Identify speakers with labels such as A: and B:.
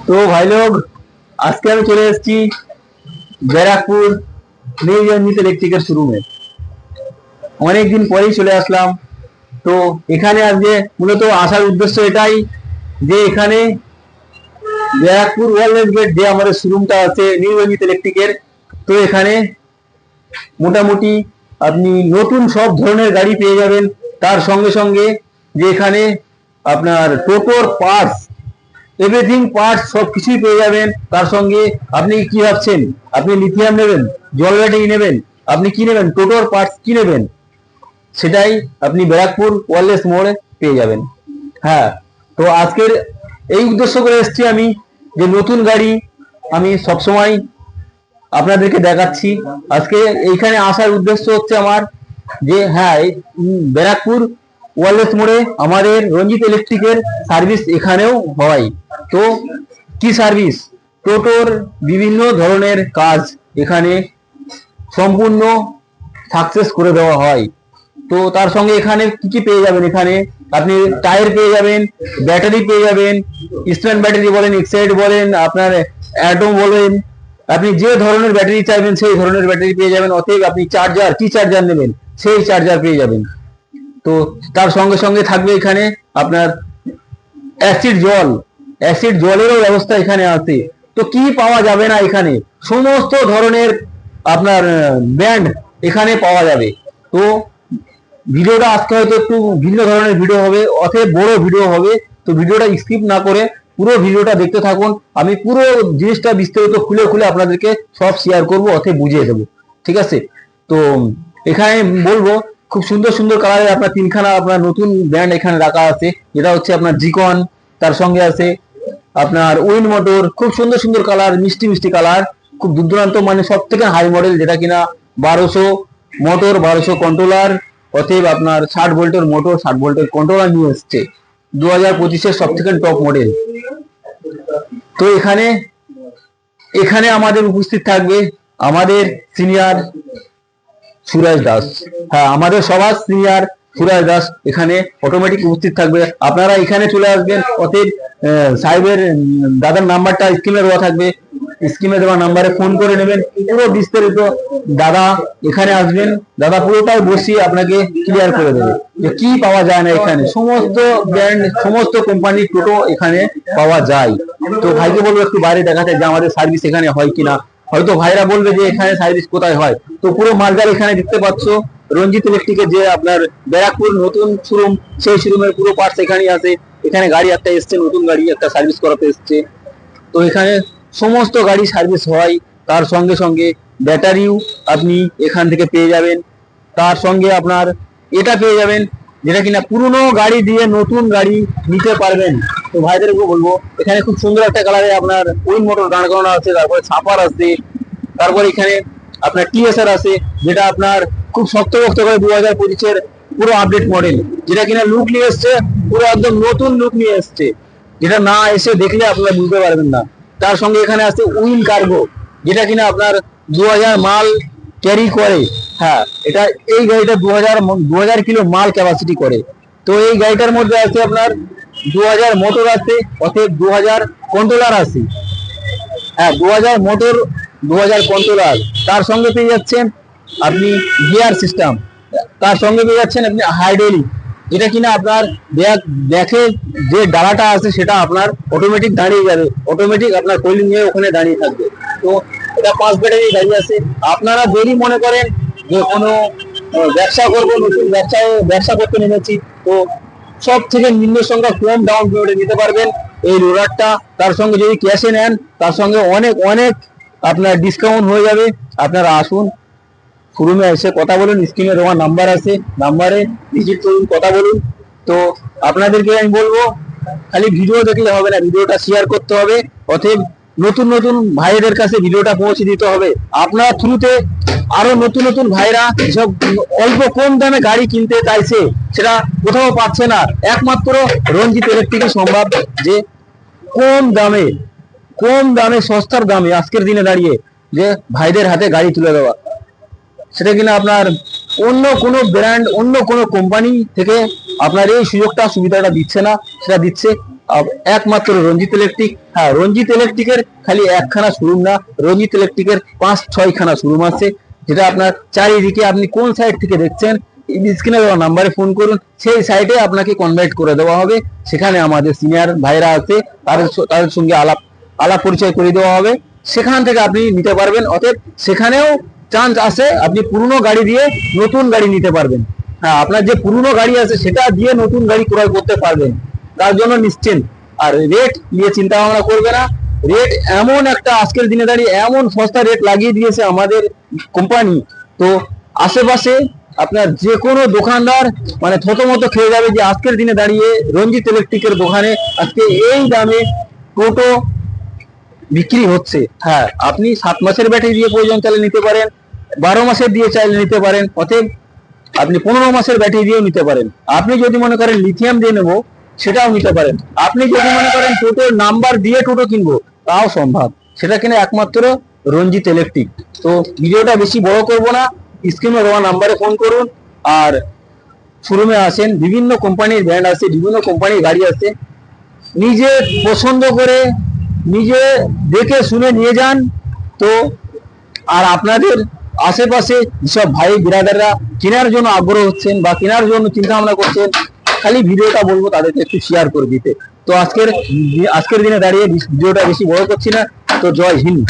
A: তো ভাই লোক, আজকে আমি চলে এসেছি ব্যারাকপুর নিউ জন্ডিস ইলেকট্রিকের শোরুমে। অনেকদিন পরেই চলে আসলাম। তো এখানে আজকে মূলত আসার উদ্দেশ্য এটাই যে এখানে ব্যারাকপুর ওয়ারলেস গেট যে আমাদের শোরুমটা আছে নিউ জন্ডিস ইলেকট্রিকের, তো এখানে মোটামুটি আপনি নতুন সব ধরনের গাড়ি পেয়ে যাবেন। তার সঙ্গে সঙ্গে যে এখানে আপনার টোটোর পার্টস, এভরিথিং পার্টস সব কিছুই পেয়ে যাবেন। তার সঙ্গে আপনি কি ভাবছেন, আপনি লিথিয়াম নেবেন, জল ব্যাটারি নেবেন, আপনি কি নেবেন, টোটোর পার্টস কি নেবেন, সেটাই আপনি ব্যারাকপুর ওয়ারলেস মোড়ে পেয়ে যাবেন। হ্যাঁ, তো আজকের এই উদ্দেশ্য করে এসেছি আমি, যে নতুন গাড়ি আমি সবসময় আপনাদেরকে দেখাচ্ছি। আজকে এইখানে আসার উদ্দেশ্য হচ্ছে আমার যে হ্যাঁ, ব্যারাকপুর ওয়ারলেস মোড়ে আমাদের রঞ্জিত ইলেকট্রিকের সার্ভিস এখানেও হয়। তো কি সার্ভিস, টোটোর বিভিন্ন ধরনের কাজ এখানে সম্পূর্ণ সাকসেস করে দেওয়া হয়। তো তার সঙ্গে এখানে কি কি পেয়ে যাবেন, এখানে আপনি টায়ার পেয়ে যাবেন, ব্যাটারি পেয়ে যাবেন, ইস্টার্ন ব্যাটারি বলেন, এক্সাইড বলেন, আপনার অ্যাটম বলেন, আপনি যে ধরনের ব্যাটারি চাইবেন সেই ধরনের ব্যাটারি পেয়ে যাবেন। অতএব আপনি চার্জার, কি চার্জার নেবেন সেই চার্জার পেয়ে যাবেন। তো তার সঙ্গে সঙ্গে থাকবে এখানে আপনার অ্যাসিড জল, অ্যাসিড জলেরও ব্যবস্থা এখানে আছে। তো কি পাওয়া যাবে না এখানে, সমস্ত ধরনের আপনার ব্র্যান্ড এখানে পাওয়া যাবে। তো ভিডিওটা আজকে হয়তো একটু ভিন্ন ধরনের ভিডিও হবে, অতএব বড় ভিডিও হবে। তো ভিডিওটা স্কিপ না করে পুরো ভিডিওটা দেখতে থাকুন। আমি পুরো জিনিসটা বিস্তারিত খুলে খুলে আপনাদেরকে সব শেয়ার করব, অতএব বুঝিয়ে দেবো। ঠিক আছে? তো এখানে বলবো খুব সুন্দর সুন্দর কালারের আপনার তিনখানা আপনার নতুন ব্র্যান্ড এখানে রাখা আছে, যেটা হচ্ছে আপনার জিকন, তার সঙ্গে আছে আপনার উইন মোটর, খুব সুন্দর সুন্দর কালার, মিষ্টি মিষ্টি কালার, খুব দুর্দান্ত, মানে সব থেকে হাই মডেল, যেটা কিনা 1200 মোটর, 1200 কন্ট্রোলার। অতএব আপনার 60 ভোল্টের মোটর, 60 ভোল্টের কন্ট্রোলার নিয়ে এসছে 2025-এর সব থেকে টপ মডেল। তো এখানে এখানে আমাদের উপস্থিত থাকবে আমাদের সিনিয়র সুরাজ দাস। হ্যাঁ, আমাদের সবার সিনিয়র সুরাজ দাস এখানে অটোমেটিক উপস্থিত থাকবে। আপনারা এখানে চলে আসবেন। অতএব সাহেবের দাদার নাম্বারটা স্ক্রিনে দেওয়া থাকবে, স্ক্রিনে দেওয়া নাম্বারে ফোন করে নেবেন। পুরো বিস্তারিত দাদা এখানে আসবেন, দাদা পুরোটাই বসিয়ে আপনাকে ক্লিয়ার করে দেবে যে কি পাওয়া যায় না এখানে। সমস্ত ব্র্যান্ড, সমস্ত কোম্পানির টোটো এখানে পাওয়া যায়। তো ভাইকে বলবো একটু বাইরে দেখাতে যে আমাদের সার্ভিস এখানে হয় কিনা। হয়তো ভাইরা বলবে যে এখানে সার্ভিস কোথায় হয়। তো পুরো মালগাড়ি এখানে দেখতে পাচ্ছ, রঞ্জিত ইলেকট্রিকের যে আপনার ব্যারাকপুর নতুন শোরুম, সেই শোরুমের পুরো পার্টস এখানেই আছে। এখানে গাড়ি একটা এসছে, নতুন গাড়ি একটা সার্ভিস করাতে এসছে। তো এখানে সমস্ত গাড়ি সার্ভিস হয়। তার সঙ্গে সঙ্গে ব্যাটারিও আপনি এখান থেকে পেয়ে যাবেন। তার সঙ্গে আপনার এটা পেয়ে যাবেন, যেটা কিনা পুরনো গাড়ি দিয়ে নতুন গাড়ি নিতে পারবেন। তো ভাইদেরকে বলবো এখানে খুব সুন্দর একটা কালারে আপনার উইন মোটর দাঁড় করানো আছে, তারপরে ছাপার আছে, তারপরে এখানে আপনার টিএসআর আছে, যেটা আপনার খুব শক্ত শক্ত করে 2025-এর পুরো আপডেট মডেল, যেটা কিনা লুক নিয়ে এসছে, পুরো একদম নতুন লুক নিয়ে এসছে, যেটা না এসে দেখলে আপনারা বুঝতে পারবেন না। তার সঙ্গে এখানে আছে উইন কার্গো, যেটা কিনা আপনার 2000 মাল ক্যারি করে। হ্যাঁ, এটা এই গাড়িটা 2000 কিলো মাল ক্যাপাসিটি করে। তো এই গাড়িটার মধ্যে আছে আপনার 2000 মোটর আছে, অতএব 2000 কন্ট্রোলার আছে। হ্যাঁ, 2000 মোটর, 2000 কন্ট্রোলার। তার সঙ্গে পেয়ে যাচ্ছেন আপনি গিয়ার সিস্টেম, তার সঙ্গে পেয়ে যাচ্ছেন আপনি হাইড্রোলিক, যেটা কিনা আপনার দেখে যে ডালাটা আছে সেটা আপনার অটোমেটিক দাঁড়িয়ে যাবে, অটোমেটিক আপনার কোলিং হয়ে ওখানে দাঁড়িয়ে থাকবে। তো এটা 5 ব্যাটারি গাড়ি আছে। আপনারা যদি মনে করেন যে কোনো ব্যবসা করবো, নতুন ব্যবসা করতে নেমেছি, তো সব থেকে নিম্ন সংখ্যা কম ডাউন পেমেন্টে নিতে পারবেন এই রোলারটা। তার সঙ্গে যদি ক্যাশে নেন, তার সঙ্গে অনেক অনেক আপনার ডিসকাউন্ট হয়ে যাবে। আপনারা আসুন, শোরুমে এসে কথা বলুন, স্ক্রিনে দেওয়া নাম্বার আছে, নাম্বারে ভিজিট করুন, কথা বলুন। তো আপনাদেরকে আমি বলবো খালি ভিডিও দেখলে হবে না, ভিডিওটা শেয়ার করতে হবে। অতএব নতুন নতুন ভাইদের কাছে ভিডিওটা পৌঁছে দিতে হবে। আপনার থ্রুতে আরো নতুন নতুন ভাইরা সব অল্প কম দামে গাড়ি কিনতে চাইছে, সেটা কোথাও পাচ্ছে না, একমাত্র রঞ্জিত ইলেকট্রিকে সম্ভব যে কম দামে সস্তার দামে আজকের দিনে দাঁড়িয়ে যে ভাইদের হাতে গাড়ি তুলে দেওয়া। সেটা কিনা আপনার অন্য কোনো ব্র্যান্ড, অন্য কোনো কোম্পানি থেকে আপনার এই সুযোগটা, সুবিধাটা দিচ্ছে না, সেটা দিচ্ছে একমাত্র রঞ্জিত ইলেকট্রিক। হ্যাঁ, রঞ্জিত ইলেকট্রিকের খালি একখানা শোরুম না, রঞ্জিত ইলেকট্রিকের 5-6 খানা শোরুম আছে, যেটা আপনার চারিদিকে, আপনি কোন সাইড থেকে দেখছেন স্ক্রিনে দেওয়া নাম্বারে ফোন করুন, সেই সাইটে আপনাকে কনভার্ট করে দেওয়া হবে। সেখানে আমাদের সিনিয়র ভাইরা আছে, তাদের সঙ্গে আলাপ পরিচয় করে দেওয়া হবে, সেখান থেকে আপনি নিতে পারবেন। অতএব সেখানেও চান্স আছে আপনি পুরনো গাড়ি দিয়ে নতুন গাড়ি নিতে পারবেন। হ্যাঁ, আপনার যে পুরনো গাড়ি আছে সেটা দিয়ে নতুন গাড়ি ক্রয় করতে পারবেন, তার জন্য নিশ্চিন্ত। আর রেট নিয়ে চিন্তা ভাবনা করবে না। রেট এমন একটা আজকের দিনে দাঁড়িয়ে এমন সস্তা রেট লাগিয়ে দিয়েছে আমাদের কোম্পানি, তো আশেপাশে আপনার যে কোনো দোকানদার মানে থতমত খেয়ে যাবে যে আজকের দিনে দাঁড়িয়ে রঞ্জিত ইলেকট্রিকের দোকানে আজকে এই দামে টোটো বিক্রি হচ্ছে। হ্যাঁ, আপনি 7 মাসের ব্যাটারি দিয়ে প্রয়োজন চাইলে নিতে পারেন, 12 মাসের দিয়ে চাইলে নিতে পারেন, অতএব আপনি 15 মাসের ব্যাটারি দিয়েও নিতে পারেন। আপনি যদি মনে করেন লিথিয়াম দিয়ে নেবো, সেটাও নিতে পারেন। আপনি যদি মনে করেন টোটোর নাম্বার দিয়ে টোটো কিনবো, তাও সম্ভব। সেটা কিনা একমাত্র রঞ্জিত ইলেকট্রিক। তো ভিডিওটা বেশি বড় করব না, স্ক্রিনে দেওয়া নাম্বারে ফোন করুন আর শোরুমে আসেন। বিভিন্ন কোম্পানির ব্র্যান্ড আছে, বিভিন্ন কোম্পানির গাড়ি আছে, নিজে পছন্দ করে নিজে দেখে শুনে নিয়ে যান। তো আর আপনাদের আশেপাশে যেসব ভাই বিরাদাররা কেনার জন্য আগ্রহ হচ্ছেন বা কেনার জন্য চিন্তা ভাবনা করছেন, খালি ভিডিওটা বলবো তাদেরকে একটু শেয়ার করে দিতে। তো আজকের দিনে দাঁড়িয়ে ভিডিওটা বেশি বড় করছি না। তো জয় হিন্দ।